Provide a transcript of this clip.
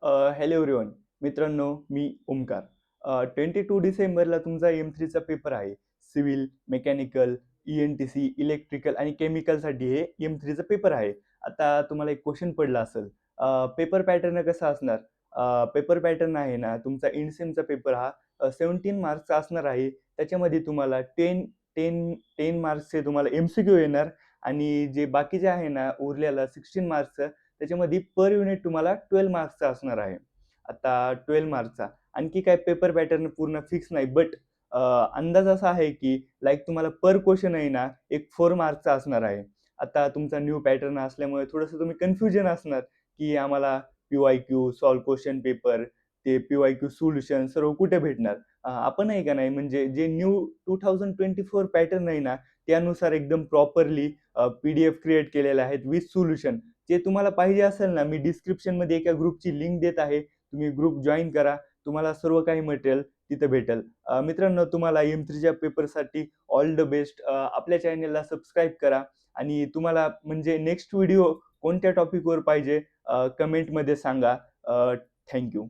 Hello everyone. मित्रांनो, मी ओमकार. 22 डिसेंबरला तुमचा M3चा पेपर आहे. सिव्हिल, मेकॅनिकल, ई-एन-टी-सी, इलेक्ट्रिकल आणि केमिकलसाठी हे M3चा पेपर आहे. आता तुम्हाला एक क्वेशन पडला असेल, पेपर पॅटर्न कसा असणार? पेपर पॅटर्न आहे ना, तुमचा एंड सेमचा पेपर हा 17 मार्क्सचा असणार आहे. त्याच्यामध्ये तुम्हाला 10 मार्क्सचे तुम्हाला एम-सी-क्यू येणार आणि जे बाकीचे आहे ना, उरलेलं 16 मार्क्सचं त्याच्यामध्ये पर युनिट तुम्हाला 12 मार्क्सचा असणार आहे. आता 12 मार्क्सचा. आणखी काही पेपर पॅटर्न पूर्ण फिक्स नाही. बट अंदाज असा आहे, की तुम्हाला पर क्वेशन आहे ना, एक 4 मार्क्सचा असणार आहे. आता तुमचा न्यू पॅटर्न असल्यामुळे थोडंसं तुम्ही कन्फ्युजन असणार, की आम्हाला पी-वाय-क्यू, सॉल्व्ह क्वेशन पेपर, ते पी-वाय-क्यू सोल्युशन सर्व कुठे भेटणार? आपण आहे का नाही म्हणजे जे न्यू 2024 पॅटर्न आहे ना, त्यानुसार एकदम प्रॉपरली पी-डी-एफ क्रिएट केलेल्या आहेत विथ सोल्युशन. जे तुम्हाला पाहिजे असेल ना, मी डिस्क्रिप्शनमध्ये एका ग्रुपची लिंक देत आहे. तुम्ही ग्रुप जॉइन करा. तुम्हाला सर्व काही मटेरियल तिथं भेटेल. मित्रांनो, तुम्हाला M3च्या पेपरसाठी ऑल द बेस्ट. आपल्या चॅनलला सबस्क्राईब करा आणि तुम्हाला म्हणजे नेक्स्ट व्हिडिओ कोणत्या टॉपिकवर पाहिजे कमेंटमध्ये सांगा. Thank you.